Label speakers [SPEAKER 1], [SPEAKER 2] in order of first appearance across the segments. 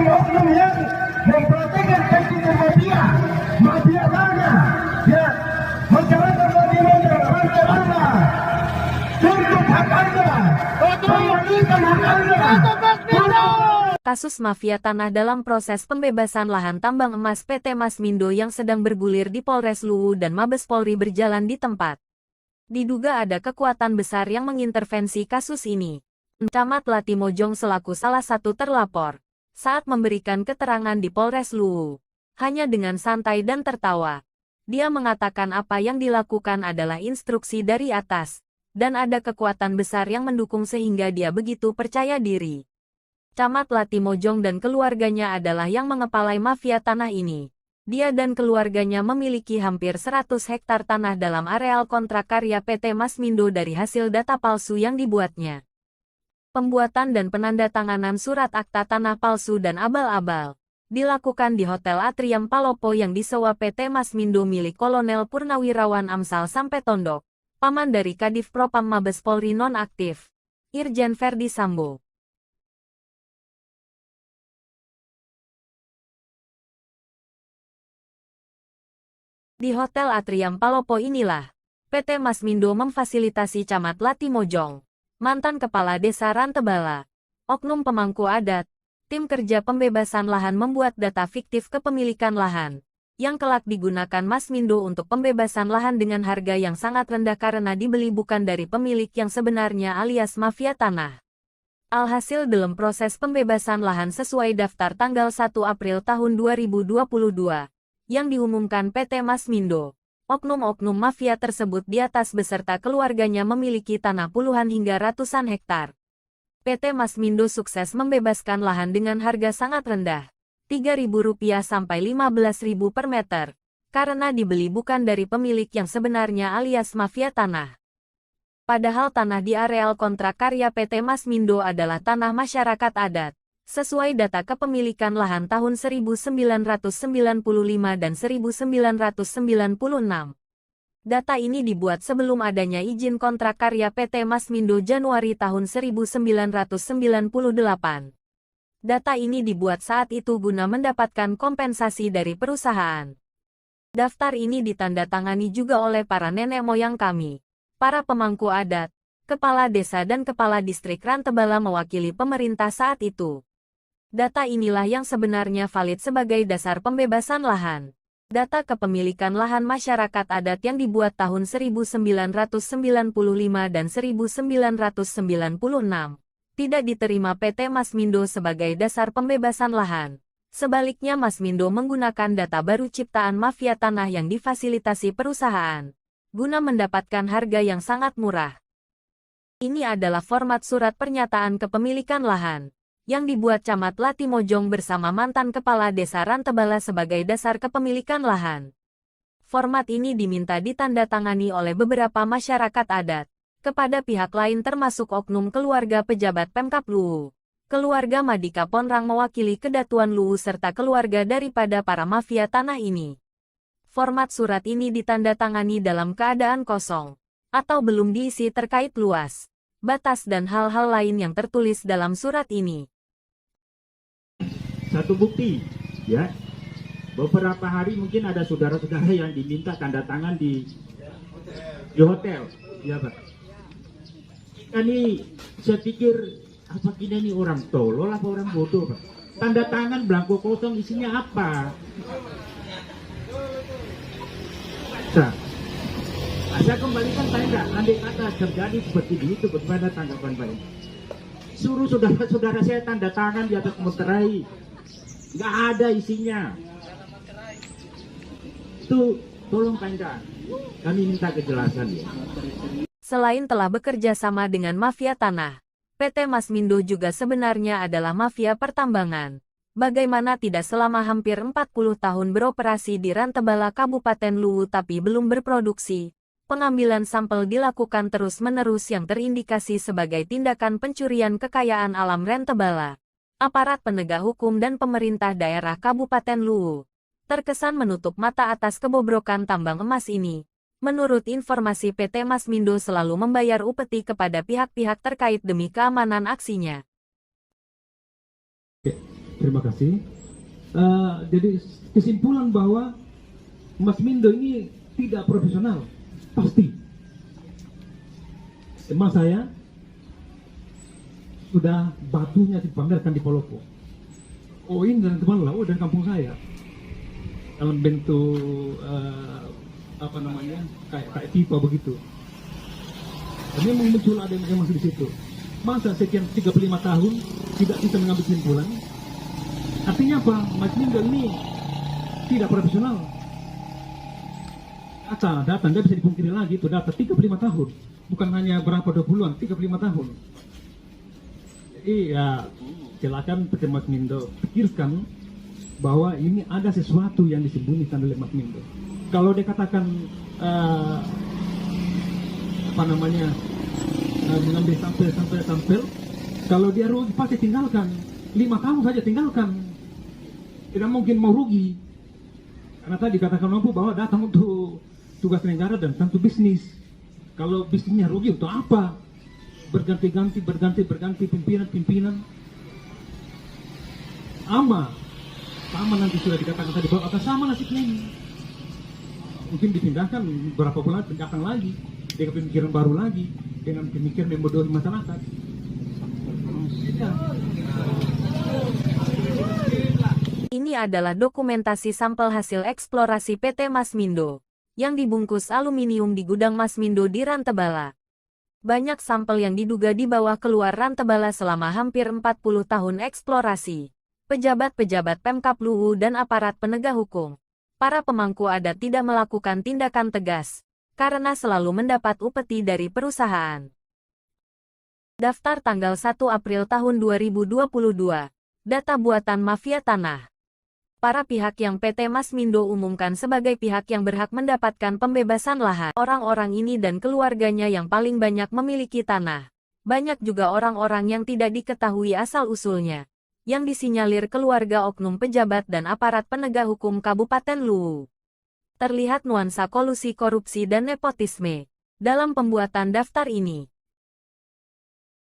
[SPEAKER 1] oknum-oknum yang mempraktikkan praktik mafia, mafia warga, ya, masyarakat bagaimana Anda untuk hak Anda, memulihkan hak Anda.
[SPEAKER 2] Kasus mafia tanah dalam proses pembebasan lahan tambang emas PT Masmindo yang sedang bergulir di Polres Luwu dan Mabes Polri berjalan di tempat. Diduga ada kekuatan besar yang mengintervensi kasus ini. Camat Latimojong selaku salah satu terlapor, saat memberikan keterangan di Polres Luwu, hanya dengan santai dan tertawa. Dia mengatakan apa yang dilakukan adalah instruksi dari atas, dan ada kekuatan besar yang mendukung sehingga dia begitu percaya diri. Camat Latimojong dan keluarganya adalah yang mengepalai mafia tanah ini. Dia dan keluarganya memiliki hampir 100 hektar tanah dalam areal kontrak karya PT Masmindo dari hasil data palsu yang dibuatnya. Pembuatan dan penandatanganan surat akta tanah palsu dan abal-abal dilakukan di Hotel Atrium Palopo yang disewa PT Masmindo milik Kolonel Purnawirawan Amsal Sampai Tondok, paman dari Kadif Propam Mabes Polri nonaktif, Irjen Verdi Sambo. Di Hotel Atrium Palopo inilah, PT Masmindo memfasilitasi Camat Latimojong, mantan Kepala Desa Rantebala, oknum pemangku adat, tim kerja pembebasan lahan membuat data fiktif kepemilikan lahan, yang kelak digunakan Masmindo untuk pembebasan lahan dengan harga yang sangat rendah karena dibeli bukan dari pemilik yang sebenarnya alias mafia tanah. Alhasil dalam proses pembebasan lahan sesuai daftar tanggal 1 April tahun 2022, yang diumumkan PT Masmindo, oknum-oknum mafia tersebut di atas beserta keluarganya memiliki tanah puluhan hingga ratusan hektar. PT Masmindo sukses membebaskan lahan dengan harga sangat rendah, Rp3.000 sampai Rp15.000 per meter, karena dibeli bukan dari pemilik yang sebenarnya alias mafia tanah. Padahal tanah di areal kontrak karya PT Masmindo adalah tanah masyarakat adat, sesuai data kepemilikan lahan tahun 1995 dan 1996. Data ini dibuat sebelum adanya izin kontrak karya PT Masmindo Januari tahun 1998. Data ini dibuat saat itu guna mendapatkan kompensasi dari perusahaan. Daftar ini ditandatangani juga oleh para nenek moyang kami, para pemangku adat, kepala desa dan kepala distrik Rantebala mewakili pemerintah saat itu. Data inilah yang sebenarnya valid sebagai dasar pembebasan lahan. Data kepemilikan lahan masyarakat adat yang dibuat tahun 1995 dan 1996 tidak diterima PT Masmindo sebagai dasar pembebasan lahan. Sebaliknya Masmindo menggunakan data baru ciptaan mafia tanah yang difasilitasi perusahaan, guna mendapatkan harga yang sangat murah. Ini adalah format surat pernyataan kepemilikan lahan yang dibuat Camat Latimojong bersama mantan Kepala Desa Rantebala sebagai dasar kepemilikan lahan. Format ini diminta ditandatangani oleh beberapa masyarakat adat, kepada pihak lain termasuk oknum keluarga pejabat Pemkab Luwu, keluarga Madika Ponrang mewakili Kedatuan Luwu serta keluarga daripada para mafia tanah ini. Format surat ini ditandatangani dalam keadaan kosong, atau belum diisi terkait luas, batas dan hal-hal lain yang tertulis dalam surat ini.
[SPEAKER 3] Satu bukti, ya. Beberapa hari mungkin ada saudara-saudara yang diminta tanda tangan di hotel, ya Pak. Ini saya pikir apa kita ini orang tolol apa orang bodoh Pak? Tanda tangan belangko kosong isinya apa? Saya kembalikan tanda, andai kata terjadi seperti itu, bagaimana tanggapan Pak? Suruh saudara-saudara saya tanda tangan di atas meterai, nggak ada isinya. Itu tolong tanda, kami minta kejelasan ya.
[SPEAKER 2] Selain telah bekerja sama dengan mafia tanah, PT Masmindo juga sebenarnya adalah mafia pertambangan. Bagaimana tidak selama hampir 40 tahun beroperasi di Rantebala Kabupaten Luwu tapi belum berproduksi. Pengambilan sampel dilakukan terus-menerus yang terindikasi sebagai tindakan pencurian kekayaan alam Rantebala. Aparat penegak hukum dan pemerintah daerah Kabupaten Luwu terkesan menutup mata atas kebobrokan tambang emas ini. Menurut informasi PT Masmindo selalu membayar upeti kepada pihak-pihak terkait demi keamanan aksinya.
[SPEAKER 4] Terima kasih. Jadi kesimpulan bahwa Mas Mindo ini tidak profesional, pasti. Emak saya sudah batunya dipamerkan di Palopo. Oh ini dari teman lah, oh dari kampung saya. Dalam bentuk kayak pipa begitu. Dan memang muncul ada yang masih di situ. Masa sekian 35 tahun tidak bisa mengambil kesimpulan? Artinya apa? Mas Mindo ini tidak profesional. Data nggak bisa dipungkiri lagi, itu data 35 tahun. Bukan hanya berapa 20-an, 35 tahun. Jadi ya silakan PT Mas Mindo pikirkan bahwa ini ada sesuatu yang disembunyikan oleh Mas Mindo. Kalau dia katakan mengambil sampel, kalau dia rugi pasti tinggalkan. 5 tahun saja tinggalkan. Tidak mungkin mau rugi. Karena tadi katakan mampu bahwa datang untuk tugas negara dan tentu bisnis. Kalau bisnisnya rugi untuk apa? Berganti-ganti pimpinan. Sama nanti sudah dikatakan tadi bahwa akan sama nasibnya ini. Mungkin dipindahkan berapa bulan datang lagi dengan pemikiran baru lagi, dengan pemikiran membodohi masyarakat.
[SPEAKER 2] Ini adalah dokumentasi sampel hasil eksplorasi PT Mas Mindo yang dibungkus aluminium di gudang Mas Mindo di Rantebala. Banyak sampel yang diduga dibawa keluar Rantebala selama hampir 40 tahun eksplorasi. Pejabat-pejabat Pemkab Luwu dan aparat penegak hukum, para pemangku adat tidak melakukan tindakan tegas karena selalu mendapat upeti dari perusahaan. Daftar tanggal 1 April tahun 2022. Data buatan mafia tanah. Para pihak yang PT Mas Mindo umumkan sebagai pihak yang berhak mendapatkan pembebasan lahan. Orang-orang ini dan keluarganya yang paling banyak memiliki tanah. Banyak juga orang-orang yang tidak diketahui asal-usulnya, yang disinyalir keluarga oknum pejabat dan aparat penegak hukum Kabupaten Luwu. Terlihat nuansa kolusi korupsi dan nepotisme dalam pembuatan daftar ini.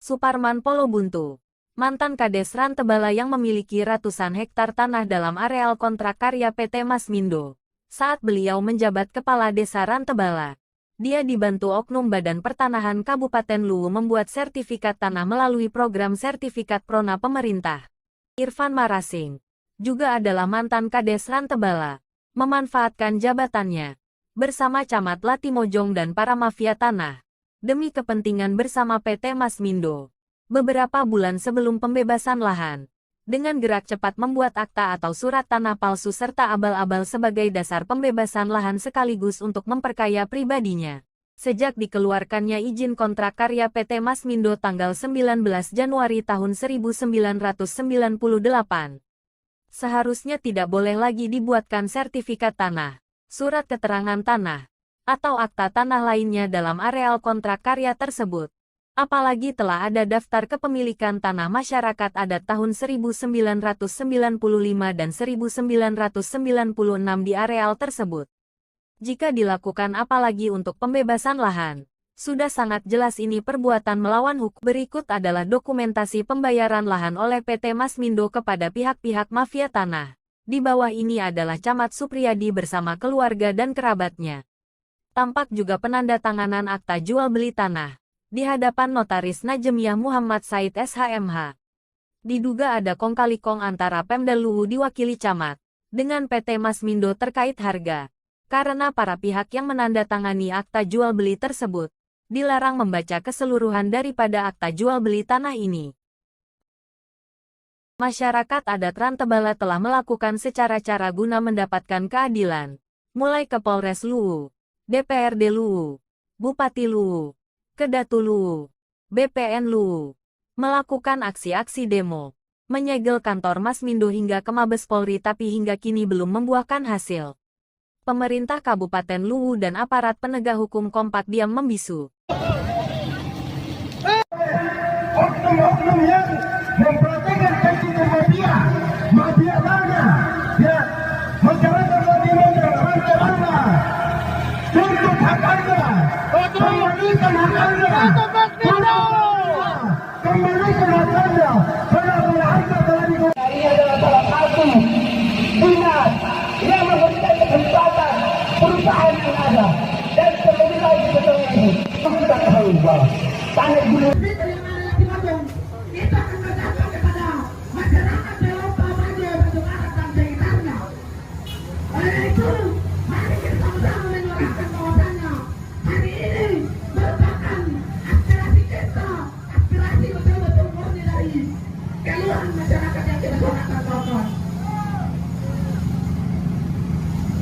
[SPEAKER 2] Suparman Polobuntu, mantan Kades Rantebala yang memiliki ratusan hektar tanah dalam areal kontrak karya PT Mas Mindo. Saat beliau menjabat Kepala Desa Rantebala, dia dibantu oknum Badan Pertanahan Kabupaten Luwu membuat sertifikat tanah melalui program sertifikat Prona pemerintah. Irfan Marasing juga adalah mantan Kades Rantebala, memanfaatkan jabatannya bersama Camat Latimojong dan para mafia tanah demi kepentingan bersama PT Mas Mindo. Beberapa bulan sebelum pembebasan lahan, dengan gerak cepat membuat akta atau surat tanah palsu serta abal-abal sebagai dasar pembebasan lahan sekaligus untuk memperkaya pribadinya. Sejak dikeluarkannya izin kontrak karya PT Mas Mindo tanggal 19 Januari tahun 1998, seharusnya tidak boleh lagi dibuatkan sertifikat tanah, surat keterangan tanah, atau akta tanah lainnya dalam areal kontrak karya tersebut. Apalagi telah ada daftar kepemilikan tanah masyarakat adat tahun 1995 dan 1996 di areal tersebut. Jika dilakukan apalagi untuk pembebasan lahan, sudah sangat jelas ini perbuatan melawan hukum. Berikut adalah dokumentasi pembayaran lahan oleh PT Mas Mindo kepada pihak-pihak mafia tanah. Di bawah ini adalah Camat Supriyadi bersama keluarga dan kerabatnya. Tampak juga penandatanganan akta jual beli tanah di hadapan Notaris Najemiah Muhammad Said SHMH. Diduga ada kong kali kong antara Pemda Luwu diwakili Camat dengan PT Mas Mindo terkait harga. Karena para pihak yang menandatangani akta jual beli tersebut dilarang membaca keseluruhan daripada akta jual beli tanah ini. Masyarakat adat Rantebala telah melakukan secara cara guna mendapatkan keadilan, mulai ke Polres Luwu, DPRD Luwu, Bupati Luwu, Kedatu Luwu, BPN Luwu, melakukan aksi-aksi demo, menyegel kantor Mas Mindo hingga ke Mabes Polri tapi hingga kini belum membuahkan hasil. Pemerintah Kabupaten Luwu dan aparat penegak hukum kompak diam membisu.
[SPEAKER 1] Oknum-oknum yang mempraktikkan prinsip mafia tanah, ya, masyarakat lagi Rantebala, tuntut hak Anda, kembalikan hak Anda, kembalikan hak Anda, karena Anda telah perusahaan yang ada dan terlebih lagi setelah ini kita tahu bahwa tanah gunung
[SPEAKER 5] kita akan berdampak kepada masyarakat Eropa bagian Batu Barat dan sekitarnya. Oleh itu, mari kita sama-sama menyuarakan bahwasannya hari ini merupakan aspirasi kita, aspirasi betul-betul murni dari keluhan masyarakat yang kita suarakan, kawan-kawan.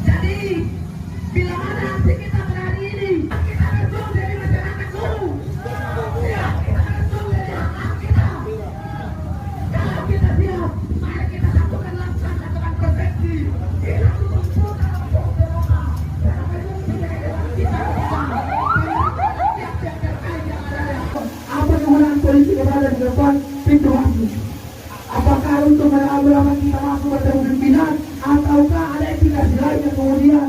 [SPEAKER 5] Jadi, bila mana aksi kita berhari ini, kita berjuang dari masyarakat dulu. Ya, kita berjuang dari hak kita. Kalau kita siap, mari kita satukan langkah, satukan persepsi. Kita kumpul dalam suatu Eropa.
[SPEAKER 1] apa kemenangan polisi kepada di depan pintu masuk? Apakah untuk melama kita masuk bertemu pimpinan ataukah ada etikasi lain yang kemudian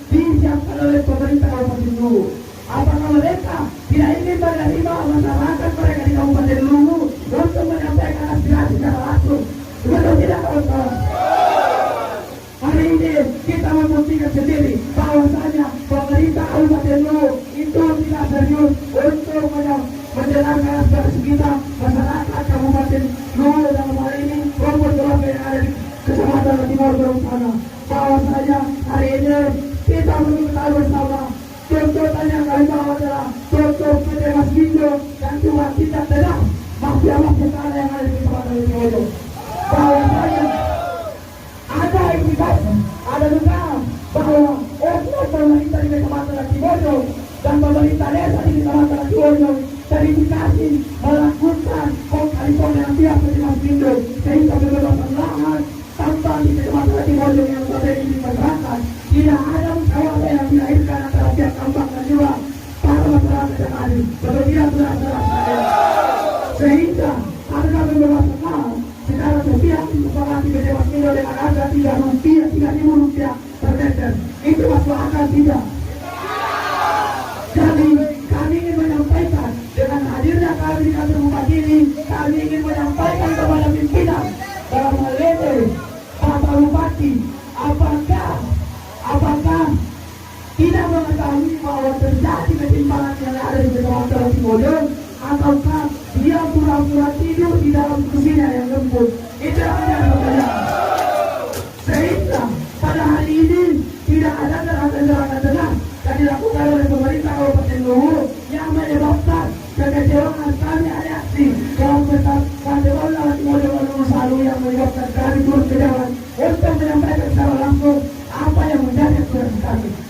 [SPEAKER 1] disiapkan oleh pemerintah Kabupaten Luwu? Apakah mereka tidak ingin menerima masyarakat mereka di Kabupaten Luwu untuk menyampaikan aspirasi secara langsung? Betul tidak, kawan-kawan? Hari ini kita membuktikan sendiri bahwasanya pemerintah Kabupaten Luwu itu tidak serius untuk menjalankan aspirasi kita masyarakat Kabupaten Luwu dalam hal ini kelompok-kelompok yang ada di Kecamatan Timur Utara. Bahwasanya hari ini kita perlu ketahui bersama tuntutan yang kami bawa adalah tuntut PT Masmindo dan juga kita tidak mafia-mafia tanah yang ada di Kecamatan Timur. Bahwasanya ada indikasi, ada dugaan bahwa oknum pemerintah di Kecamatan Timbodo dan pemerintah desa di Kecamatan Timbodo terindikasi melakukan kong-kali-kong yang biasa di Masmindo sehingga kebebasan lahan tambang di Kecamatan Timbodo yang terjadi di masyarakat tidak ada musyawarah yang dilahirkan antara pihak tambang dan juga para masyarakat yang ada. Kemudian sehingga harga kebebasan lahan secara sepihak disepakati PT Masmindo dengan harga Rp3.000 per meter. Itu masuk akal tidak? Jadi kami ingin menyampaikan dengan hadirnya kami di kantor bupati ini, kami ingin menyampaikan kepada pimpinan dalam hal ini Bapak Bupati, apakah tidak mengetahui bahwa terjadi ketimpangan yang ada di Kecamatan Timbodo, ataukah dia pura-pura tidur di dalam kursinya yang lembut? Itu yang menjadi pertanyaan. Sehingga pada hari ini tidak ada serangan-serangan tegas yang dilakukan oleh pemerintah Kabupaten Luwu yang menyebabkan kekecewaan kami reaksi kelompok Kabupaten Timbodo selalu yang menyebabkan kami turun ke jalan untuk menyampaikan secara langsung apa yang menjadi aspirasi kami.